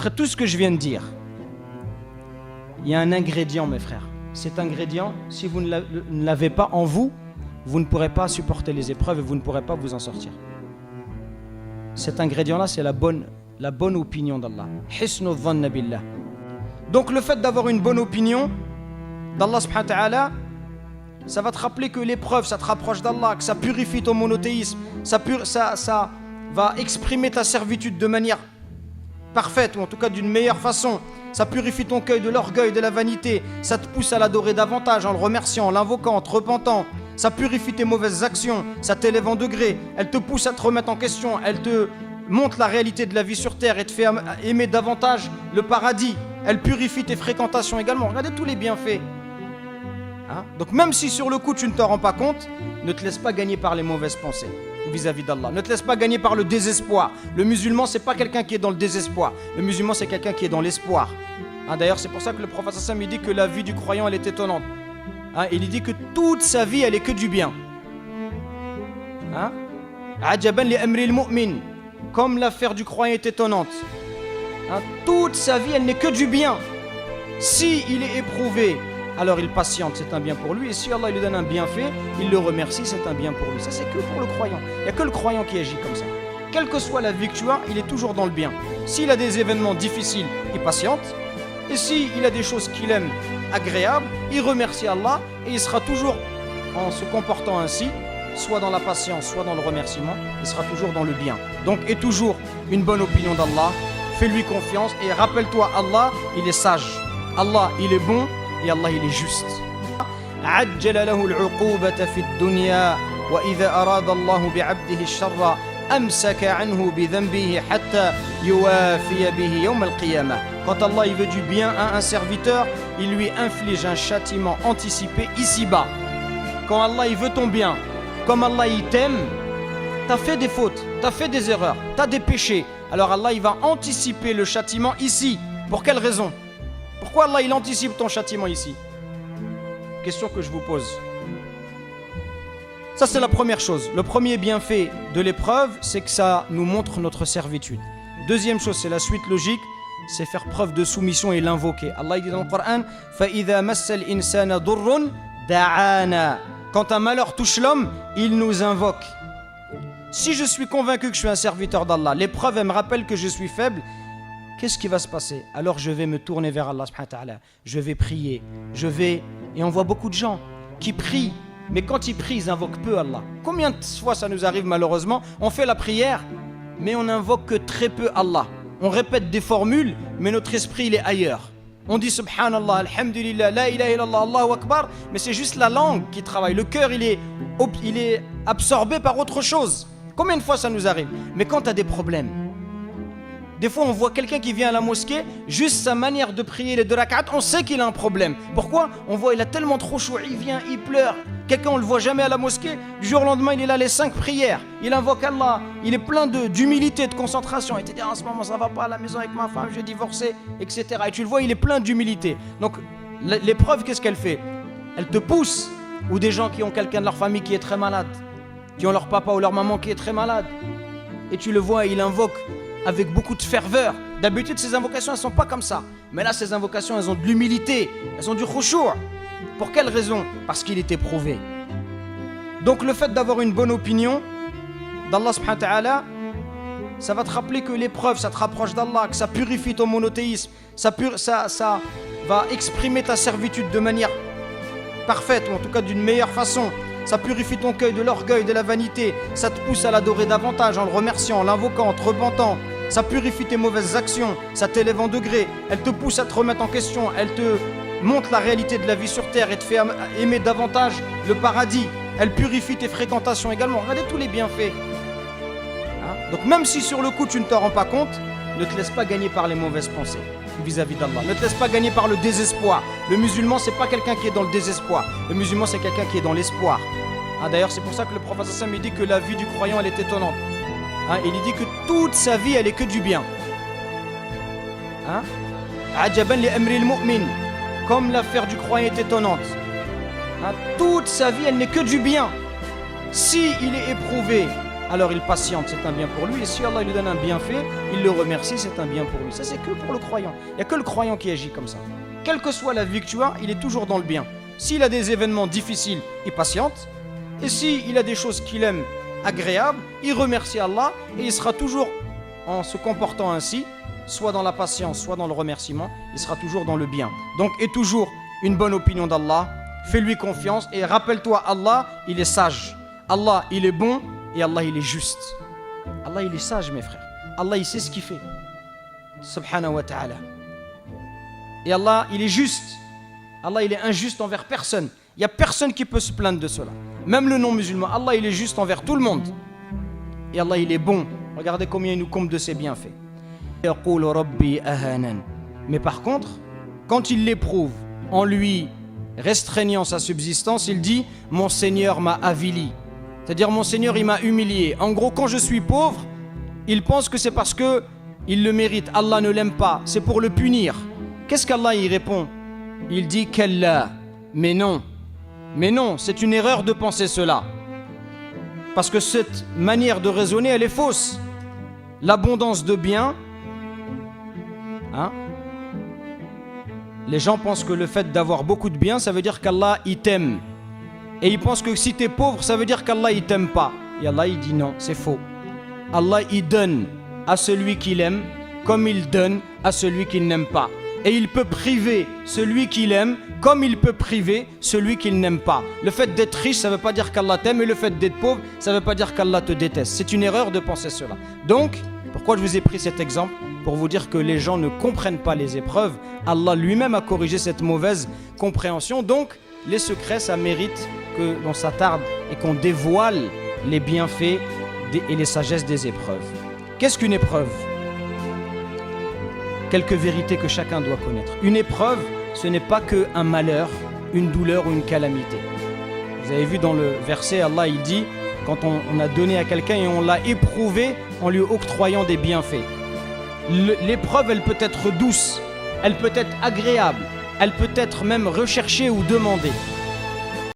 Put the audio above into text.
Après tout ce que je viens de dire, il y a un ingrédient, mes frères. Cet ingrédient, si vous ne l'avez pas en vous, vous ne pourrez pas supporter les épreuves et vous ne pourrez pas vous en sortir. Cet ingrédient-là, c'est la bonne opinion d'Allah. Hisnu dhanna billah. Donc le fait d'avoir une bonne opinion d'Allah subhanahu wa ta'ala, ça va te rappeler que l'épreuve, ça te rapproche d'Allah, que ça purifie ton monothéisme, ça va exprimer ta servitude de manière parfaite, ou en tout cas d'une meilleure façon. Ça purifie ton cœur de l'orgueil, de la vanité. Ça te pousse à l'adorer davantage en le remerciant, en l'invoquant, en te repentant. Ça purifie tes mauvaises actions, ça t'élève en degré. Elle te pousse à te remettre en question. Elle te montre la réalité de la vie sur terre et te fait aimer davantage le paradis. Elle purifie tes fréquentations également. Regardez tous les bienfaits. Hein? Donc même si sur le coup tu ne t'en rends pas compte, ne te laisse pas gagner par les mauvaises pensées vis-à-vis d'Allah. Ne te laisse pas gagner par le désespoir. Le musulman, c'est pas quelqu'un qui est dans le désespoir. Le musulman, c'est quelqu'un qui est dans l'espoir. Hein, d'ailleurs, c'est pour ça que le prophète sallam il dit que la vie du croyant, elle est étonnante. Hein, il dit que toute sa vie, elle est que du bien. Ajaban li amri al-mu'min. Comme l'affaire du croyant est étonnante. Hein, toute sa vie, elle n'est que du bien. Si il est éprouvé, alors il patiente, c'est un bien pour lui. Et si Allah lui donne un bienfait, il le remercie, c'est un bien pour lui. Ça, c'est que pour le croyant. Il n'y a que le croyant qui agit comme ça. Quelle que soit la vie que tu as, il est toujours dans le bien. S'il a des événements difficiles, il patiente. Et s'il a des choses qu'il aime agréables, il remercie Allah. Et il sera toujours, en se comportant ainsi, soit dans la patience, soit dans le remerciement, il sera toujours dans le bien. Donc, aie toujours une bonne opinion d'Allah. Fais-lui confiance. Et rappelle-toi, Allah, il est sage. Allah, il est bon. Et Allah, il est juste. عجل له العقوبة في الدنيا وإذا أراد الله بعبده الشر أمسك عنه بذنبه حتى يوافي به يوم القيامة. Quand Allah il veut du bien à un serviteur, il lui inflige un châtiment anticipé ici-bas. Quand Allah il veut ton bien, comme Allah il t'aime, t'as fait des fautes, t'as fait des erreurs, t'as des péchés. Alors Allah il va anticiper le châtiment ici. Pour quelle raison? Pourquoi Allah il anticipe ton châtiment ici? Question que je vous pose. Ça c'est la première chose. Le premier bienfait de l'épreuve, c'est que ça nous montre notre servitude. Deuxième chose, c'est la suite logique, c'est faire preuve de soumission et l'invoquer. Allah il dit dans le Coran, فَإِذَا مَسَّ الْإِنسَانَ ضُرٌّ دَعَانَا. Quand un malheur touche l'homme, il nous invoque. Si je suis convaincu que je suis un serviteur d'Allah, l'épreuve elle me rappelle que je suis faible, qu'est-ce qui va se passer? Alors je vais me tourner vers Allah subhanahu wa ta'ala. Je vais prier. Et on voit beaucoup de gens qui prient. Mais quand ils prient, ils invoquent peu Allah. Combien de fois ça nous arrive malheureusement? On fait la prière, mais on n'invoque que très peu Allah. On répète des formules, mais notre esprit il est ailleurs. On dit Subhanallah, Alhamdulillah, La ilaha illallah, Allahu Akbar, mais c'est juste la langue qui travaille. Le cœur il est absorbé par autre chose. Combien de fois ça nous arrive? Mais quand tu as des problèmes, des fois, on voit quelqu'un qui vient à la mosquée, juste sa manière de prier les 2 rak'at, on sait qu'il a un problème. Pourquoi? On voit, il a tellement trop chaud, il vient, il pleure. Quelqu'un, on le voit jamais à la mosquée. Du jour au lendemain, il est là les 5 prières. Il invoque Allah. Il est plein d'humilité, de concentration. Il te dit, en ce moment, ça va pas à la maison avec ma femme, j'ai divorcé, etc. Et tu le vois, il est plein d'humilité. Donc, l'épreuve, qu'est-ce qu'elle fait? Elle te pousse. Ou des gens qui ont quelqu'un de leur famille qui est très malade, qui ont leur papa ou leur maman qui est très malade. Et tu le vois, il invoque avec beaucoup de ferveur. D'habitude, ces invocations, elles ne sont pas comme ça. Mais là, ces invocations, elles ont de l'humilité. Elles ont du khushu'. Pour quelle raison? Parce qu'il est éprouvé. Donc, le fait d'avoir une bonne opinion d'Allah subhanahu wa ta'ala, ça va te rappeler que l'épreuve, ça te rapproche d'Allah, que ça purifie ton monothéisme. Ça va exprimer ta servitude de manière parfaite, ou en tout cas d'une meilleure façon. Ça purifie ton cœur de l'orgueil, de la vanité. Ça te pousse à l'adorer davantage en le remerciant, en l'invoquant, en te repentant. Ça purifie tes mauvaises actions. Ça t'élève en degré. Elle te pousse à te remettre en question. Elle te montre la réalité de la vie sur terre et te fait aimer davantage le paradis. Elle purifie tes fréquentations également. Regardez tous les bienfaits. Hein? Donc même si sur le coup tu ne t'en rends pas compte, ne te laisse pas gagner par les mauvaises pensées vis-à-vis d'Allah. Ne te laisse pas gagner par le désespoir. Le musulman, c'est pas quelqu'un qui est dans le désespoir. Le musulman, c'est quelqu'un qui est dans l'espoir. Hein, d'ailleurs, c'est pour ça que le prophète sallam il dit que la vie du croyant, elle est étonnante. Hein, il dit que toute sa vie, elle est que du bien. Ajaban li amri al-mu'min. Comme l'affaire du croyant est étonnante. Hein, toute sa vie, elle n'est que du bien. Si il est éprouvé, alors il patiente, c'est un bien pour lui. Et si Allah lui donne un bienfait, il le remercie, c'est un bien pour lui. Ça, c'est que pour le croyant. Il n'y a que le croyant qui agit comme ça. Quelle que soit la vie que tu as, il est toujours dans le bien. S'il a des événements difficiles, il patiente. Et s'il a des choses qu'il aime agréables, il remercie Allah et il sera toujours, en se comportant ainsi, soit dans la patience, soit dans le remerciement, il sera toujours dans le bien. Donc, aie toujours une bonne opinion d'Allah, fais-lui confiance et rappelle-toi, Allah, il est sage. Allah, il est bon et Allah, il est juste. Allah, il est sage, mes frères. Allah, il sait ce qu'il fait. Subhanahu wa ta'ala. Et Allah, il est juste. Allah, il est injuste envers personne. Il n'y a personne qui peut se plaindre de cela. Même le non-musulman. Allah, il est juste envers tout le monde. Et Allah, il est bon. Regardez combien il nous comble de ses bienfaits. Mais par contre, quand il l'éprouve en lui restreignant sa subsistance, il dit « Mon Seigneur m'a avili ». C'est-à-dire « Mon Seigneur, il m'a humilié ». En gros, quand je suis pauvre, il pense que c'est parce qu'il le mérite. Allah ne l'aime pas. C'est pour le punir. Qu'est-ce qu'Allah y répond? Il dit « Kalla ». Mais non. Mais non, c'est une erreur de penser cela. Parce que cette manière de raisonner, elle est fausse. L'abondance de biens, les gens pensent que le fait d'avoir beaucoup de biens, ça veut dire qu'Allah, il t'aime. Et ils pensent que si tu es pauvre, ça veut dire qu'Allah, il t'aime pas. Et Allah, il dit non, c'est faux. Allah, il donne à celui qu'il aime, comme il donne à celui qu'il n'aime pas. Et il peut priver celui qu'il aime, comme il peut priver celui qu'il n'aime pas. Le fait d'être riche, ça ne veut pas dire qu'Allah t'aime, et le fait d'être pauvre, ça ne veut pas dire qu'Allah te déteste. C'est une erreur de penser cela. Donc, pourquoi je vous ai pris cet exemple? Pour vous dire que les gens ne comprennent pas les épreuves. Allah lui-même a corrigé cette mauvaise compréhension. Donc, les secrets, ça mérite que l'on s'attarde et qu'on dévoile les bienfaits et les sagesses des épreuves. Qu'est-ce qu'une épreuve? Quelques vérités que chacun doit connaître. Une épreuve, ce n'est pas qu'un malheur, une douleur ou une calamité. Vous avez vu dans le verset, Allah il dit, quand on a donné à quelqu'un et on l'a éprouvé en lui octroyant des bienfaits. L'épreuve, elle peut être douce, elle peut être agréable, elle peut être même recherchée ou demandée.